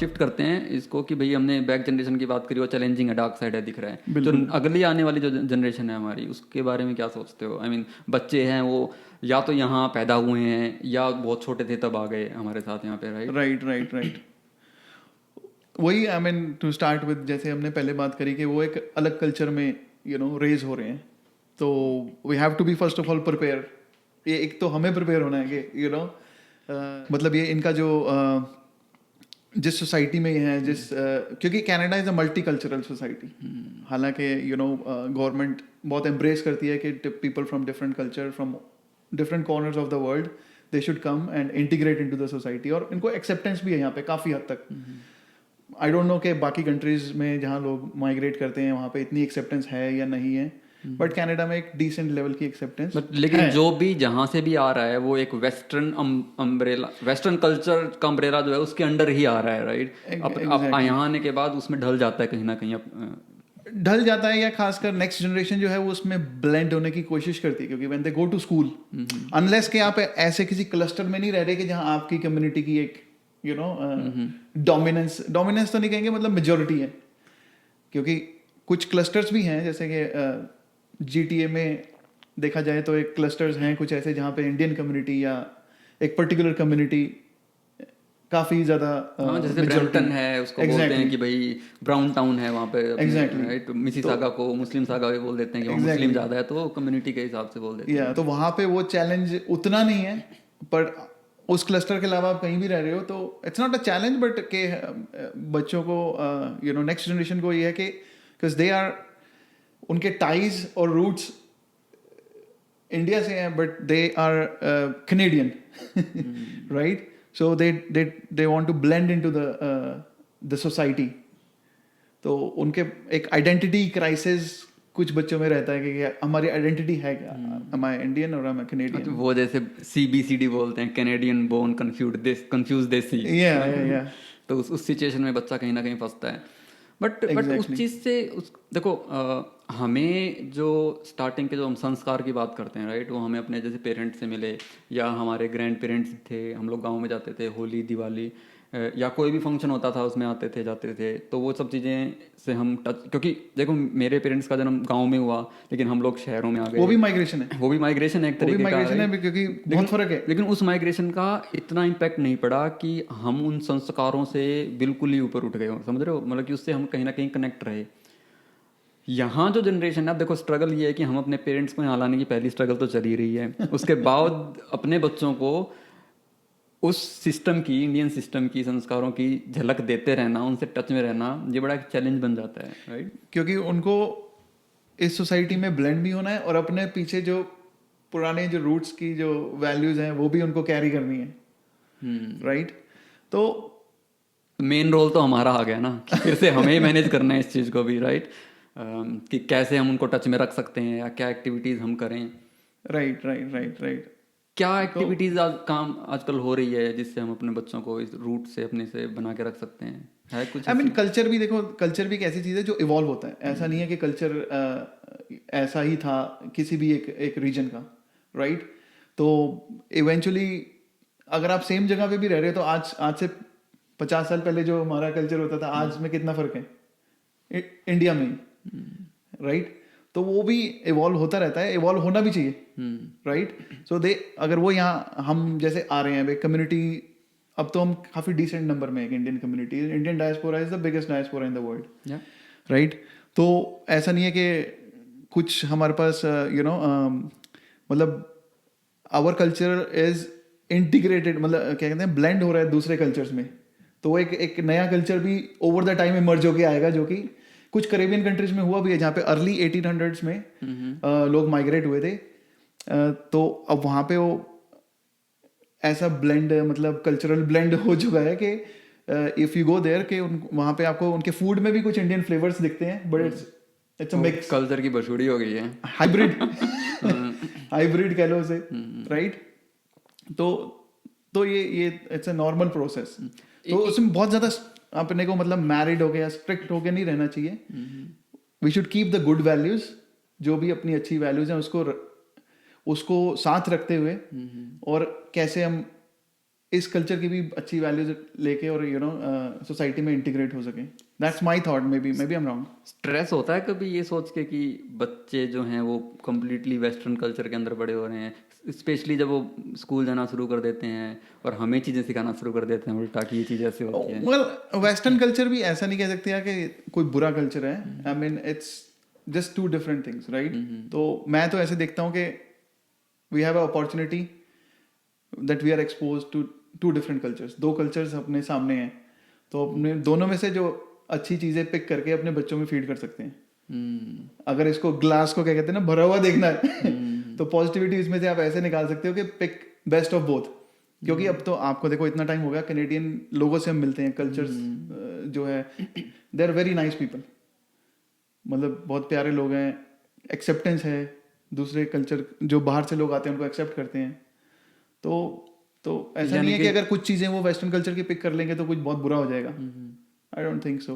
Shift करते हैं इसको कि भाई हमने बैक जनरेशन की बात करी, वो चैलेंजिंग है, डार्क साइड है, दिख रहा है, जो अगली आने वाली जो जनरेशन है हमारी, उसके बारे में क्या सोचते हो? आई मीन बच्चे हैं वो या तो यहाँ पैदा हुए हैं या बहुत छोटे थे तब आ गए हमारे साथ यहाँ पे, राइट? राइट। वही I mean to start with, जैसे हमने पहले बात करी कि वो एक अलग कल्चर में रेज हो रहे हैं, तो we have to be first of all prepare. ये एक तो हमें प्रिपेयर होना है कि मतलब ये इनका जो जिस सोसाइटी में ये है, क्योंकि Canada is a multi cultural society. हालांकि गवर्नमेंट बहुत एम्ब्रेस करती है कि people from different culture, from different corners of the world, they should come and integrate into the society, और इनको एक्सेप्टेंस भी है यहाँ पे काफ़ी हद तक। आई डोंट नो कि बाकी कंट्रीज में जहाँ लोग माइग्रेट करते हैं वहाँ पे इतनी एक्सेप्टेंस है या नहीं है, बट कनाडा में एक डिसेंट लेवल की एक्सेप्टेंस। लेकिन जो भी जहाँ से भी आ रहा है वो एक वेस्टर्न अम्ब्रेला, वेस्टर्न कल्चर का अम्ब्रेला जो है उसके अंडर ही आ रहा है, राइट? अब यहाँ आने के बाद उसमें ढल जाता है कहीं ना कहीं, ढल जाता है, या खासकर नेक्स्ट जनरेशन जो है वो उसमें ब्लेंड होने की कोशिश करती है, क्योंकि when they go to school, unless कि आप ऐसे किसी क्लस्टर में नहीं रह रहे कि जहाँ आपकी कम्युनिटी की एक डोमिनेंस तो नहीं कहेंगे, मतलब मेजोरिटी है। क्योंकि कुछ क्लस्टर्स भी हैं, जैसे कि GTA में देखा जाए तो एक क्लस्टर्स हैं कुछ ऐसे जहाँ पे इंडियन कम्युनिटी या एक पर्टिकुलर कम्युनिटी काफी ज्यादा, जैसे ब्रैम्पटन है उसको बोलते हैं कि भाई ब्राउन टाउन है वहाँ पे, राइट? मिसिसागा को मुस्लिम सागा भी बोल देते हैं कि मुस्लिम ज्यादा है, तो कम्युनिटी के हिसाब से बोल देते हैं। तो वहाँ पे वो चैलेंज उतना नहीं है, पर उस क्लस्टर के अलावा आप कहीं भी रह रहे हो तो it's not a challenge, but के बच्चों को नेक्स्ट जनरेशन को ये है कि बिकॉज दे आर, उनके टाइज और रूट्स इंडिया से हैं, but they are Canadian, right? So they want to blend into the society. तो उनके एक आइडेंटिटी क्राइसिस कुछ बच्चों में रहता है कि हमारी आइडेंटिटी है क्या, am I Indian और am I Canadian? वो जैसे CBCD बोलते हैं, कैनेडियन बोर्न कंफ्यूज देसी, तो उस सिचुएशन में बच्चा कहीं ना कहीं फंसता है। बट उस चीज़ से देखो, हमें जो स्टार्टिंग के जो हम संस्कार की बात करते हैं, राइट, वो हमें अपने जैसे पेरेंट्स से मिले, या हमारे ग्रैंड पेरेंट्स थे, हम लोग गाँव में जाते थे, होली दिवाली या कोई भी फंक्शन होता था उसमें आते थे जाते थे, तो वो सब चीज़ें से हम टच, क्योंकि देखो मेरे पेरेंट्स का जन्म गांव में हुआ लेकिन हम लोग शहरों में आ गए, वो भी माइग्रेशन है, एक तरीके का है, क्योंकि बहुत फर्क है। लेकिन उस माइग्रेशन का इतना इम्पैक्ट नहीं पड़ा कि हम उन संस्कारों से बिल्कुल ही ऊपर उठ गए हो, समझ रहे हो? मतलब कि उससे हम कहीं ना कहीं कनेक्ट रहे। यहाँ जो जनरेशन है, अब देखो स्ट्रगल ये है कि हम अपने पेरेंट्स को यहाँ लाने की पहली स्ट्रगल तो चल ही रही है, उसके बाद अपने बच्चों को उस सिस्टम की, इंडियन सिस्टम की, संस्कारों की झलक देते रहना, उनसे टच में रहना, ये बड़ा एक चैलेंज बन जाता है, राइट? क्योंकि उनको इस सोसाइटी में ब्लेंड भी होना है और अपने पीछे जो पुराने जो रूट्स की जो वैल्यूज हैं वो भी उनको कैरी करनी है, राइट? तो मेन रोल तो हमारा आ गया ना कि फिर से हमें ही मैनेज करना है इस चीज़ को भी, राइट? कि कैसे हम उनको टच में रख सकते हैं या क्या एक्टिविटीज़ हम करें, राइट। क्या एक्टिविटीज काम आजकल हो रही है जिससे हम अपने बच्चों को इस रूट से अपने से बना के रख सकते हैं? है कुछ? आई मीन कल्चर भी देखो, कल्चर भी एक ऐसी चीज़ है जो इवॉल्व होता है। ऐसा नहीं है कि कल्चर ऐसा ही था किसी भी एक रीजन का, राइट? तो इवेंचुअली अगर आप सेम जगह पे भी रह रहे हो तो आज से 50 साल पहले जो हमारा कल्चर होता था आज में कितना फर्क है इंडिया में, राइट? तो वो भी इवॉल्व होता रहता है, इवॉल्व होना भी चाहिए, राइट? सो अगर वो यहाँ हम जैसे आ रहे हैं कम्युनिटी, अब तो हम काफ़ी डिसेंट नंबर में एक Indian community, Indian diaspora is the biggest diaspora in the world, right? तो ऐसा नहीं है कि कुछ हमारे पास मतलब आवर कल्चर इज इंटीग्रेटेड, मतलब क्या कहते हैं, ब्लेंड हो रहा है दूसरे कल्चर्स में। तो एक नया कल्चर भी ओवर द टाइम इमर्ज होके आएगा, जो कि कुछ करेबियन कंट्रीज में हुआ भी है जहाँ पे अर्ली 1800s में लोग माइग्रेट हुए थे। तो अब वहाँ पे वो ऐसा ब्लेंड, मतलब कल्चरल ब्लेंड हो चुका है कि इफ यू गो देयर कि वहाँ पे आपको उनके फूड में भी कुछ इंडियन फ्लेवर्स दिखते हैं, but it's a mix, culture की बछुड़ी हो गई है, हाइब्रिड कह लो उसे, राइट? तो ये इट्स अ नॉर्मल प्रोसेस। तो उसमें बहुत ज़्यादा अपने को मतलब मैरिड हो गया स्ट्रिक्ट होके नहीं रहना चाहिए। We should keep the good values, जो भी अपनी अच्छी वैल्यूज हैं उसको साथ रखते हुए, और कैसे हम इस कल्चर की भी अच्छी वैल्यूज लेके और यू नो सोसाइटी में इंटीग्रेट हो सके. That's my thought. Maybe I am wrong. Stress होता है कभी ये सोच के कि बच्चे जो हैं वो कम्प्लीटली वेस्टर्न कल्चर के अंदर बड़े हो रहे हैं, स्पेशली जब वो स्कूल जाना शुरू कर देते हैं और हमें चीज़ें सिखाना शुरू कर देते हैं उल्टा कि ये चीज़ ऐसे होती है. वेल वेस्टर्न कल्चर भी ऐसा नहीं कह सकते यार कि कोई बुरा कल्चर है. I mean it's just two different things, right. तो मैं तो ऐसे देखता हूँ कि we have a opportunity that we are expose to two different cultures. दो कल्चर्स अपने सामने हैं, तो अपने दोनों में से जो अच्छी चीज़ें पिक करके अपने बच्चों में फीड कर सकते हैं. अगर इसको ग्लास को क्या कहते हैं ना, भरा हुआ देखना है तो पॉजिटिविटी इसमें से आप ऐसे निकाल सकते हो कि पिक बेस्ट ऑफ बोथ. क्योंकि अब तो आपको देखो इतना टाइम हो गया, कैनेडियन लोगों से हम मिलते हैं, कल्चर्स जो है they are very nice people. मतलब बहुत प्यारे लोग हैं, एक्सेप्टेंस है, दूसरे कल्चर जो बाहर से लोग आते हैं उनको एक्सेप्ट करते हैं. तो ऐसा नहीं है कि अगर कुछ चीज़ें वो वेस्टर्न कल्चर की पिक कर लेंगे तो कुछ बहुत बुरा हो जाएगा. I don't think so.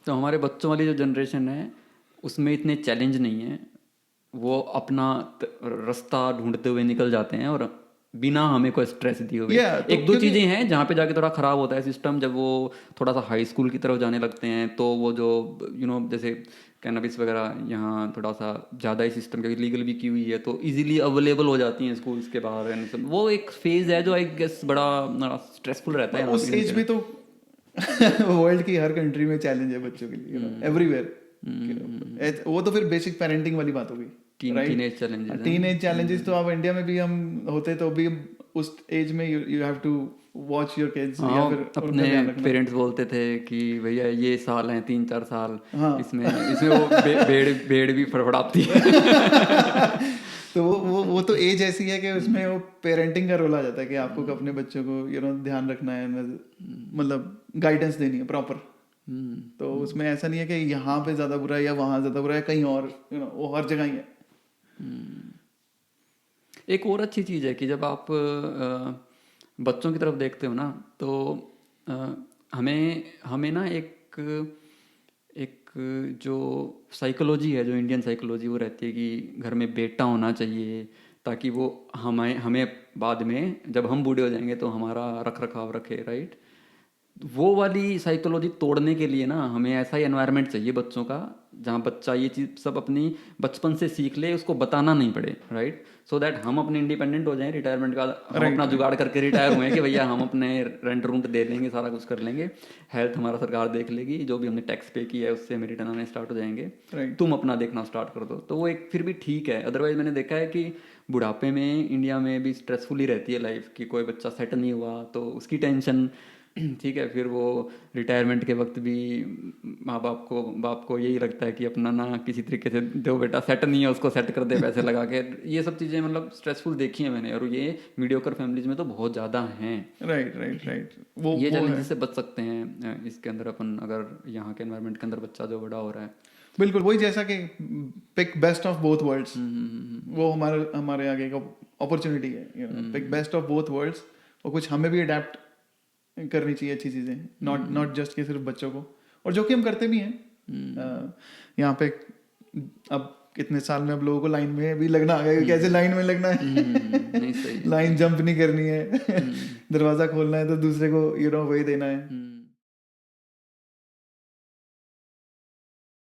तो हमारे बच्चों वाली जो जनरेशन है उसमें इतने चैलेंज नहीं है, वो अपना रास्ता ढूंढते हुए निकल जाते हैं और बिना हमें कोई स्ट्रेस दिए हुए. तो एक दो चीज़ें हैं जहाँ पे जाके थोड़ा ख़राब होता है सिस्टम, जब वो थोड़ा सा हाई स्कूल की तरफ जाने लगते हैं तो वो जो जैसे कैनबिस वगैरह यहाँ थोड़ा सा ज़्यादा ही सिस्टम, क्योंकि लीगल भी की हुई है तो इजीली अवेलेबल हो जाती हैं स्कूल्स के बाहर. वो एक फेज़ है जो आई गेस बड़ा स्ट्रेसफुल रहता है उस एज में. तो वर्ल्ड की हर कंट्री में चैलेंज है बच्चों के लिए, एवरीवेयर. वो तो फिर बेसिक पेरेंटिंग वाली बात होगी. टीनेज चैलेंजेस तो आप इंडिया में भी हम होते तो भी उस एज में you have to watch your kids. या फिर अपने पेरेंट्स बोलते थे कि भैया ये साल हैं 3-4 साल, इसमें वो भेड़ भी फड़फड़ाती है. तो वो तो एज ऐसी है कि उसमें वो पेरेंटिंग का रोल आ जाता है कि आपको अपने बच्चों को ध्यान रखना है, मतलब गाइडेंस देनी है प्रॉपर. तो उसमें ऐसा नहीं है कि यहाँ पे ज़्यादा बुरा है या वहाँ ज़्यादा बुरा है, कहीं और वो हर जगह ही है. एक और अच्छी चीज़ है कि जब आप बच्चों की तरफ देखते हो ना तो हमें ना एक जो साइकोलॉजी है, जो इंडियन साइकोलॉजी, वो रहती है कि घर में बेटा होना चाहिए ताकि वो हमें बाद में जब हम बूढ़े हो जाएंगे तो हमारा रख रखाव रखे, राइट. वो वाली साइकोलॉजी तोड़ने के लिए ना हमें ऐसा ही एनवायरनमेंट चाहिए बच्चों का जहाँ बच्चा ये चीज़ सब अपनी बचपन से सीख ले, उसको बताना नहीं पड़े, राइट. सो दैट हम अपने इंडिपेंडेंट हो जाएं, रिटायरमेंट का हम अपना जुगाड़ करके रिटायर हुए कि भैया हम अपने रेंट रूंट दे देंगे, सारा कुछ कर लेंगे, हेल्थ हमारा सरकार देख लेगी, जो भी हमने टैक्स पे किया है उससे हमें रिटर्न आने स्टार्ट हो जाएंगे, तुम अपना देखना स्टार्ट कर दो. तो वो एक फिर भी ठीक है. अदरवाइज मैंने देखा है कि बुढ़ापे में इंडिया में भी स्ट्रेसफुल ही रहती है लाइफ, कि कोई बच्चा सेट नहीं हुआ तो उसकी टेंशन, ठीक है. फिर वो रिटायरमेंट के वक्त भी माँ बाप को यही लगता है कि अपना ना किसी तरीके से दो बेटा सेट नहीं है उसको सेट कर दे पैसे लगा के. ये सब चीज़ें मतलब स्ट्रेसफुल देखी है मैंने, और ये मीडियोकर फैमिलीज में तो बहुत ज़्यादा हैं. राइट. वो ये चैलेंजेस से बच सकते हैं इसके अंदर अपन, अगर यहाँ के एनवायरनमेंट के अंदर बच्चा जो बड़ा हो रहा है. बिल्कुल वही, जैसा कि pick best of both worlds, वो हमारे आगे का अपॉर्चुनिटी है. Pick best of both worlds, और कुछ हमें भी अडेप्ट करनी चाहिए अच्छी चीज़ें, नॉट जस्ट कि सिर्फ बच्चों को, और जो कि हम करते भी हैं. यहाँ पे अब कितने साल में अब लोगों को लाइन में भी लगना आ गया, कैसे लाइन में लगना है. लाइन जंप नहीं करनी है, दरवाज़ा खोलना है तो दूसरे को वही देना है.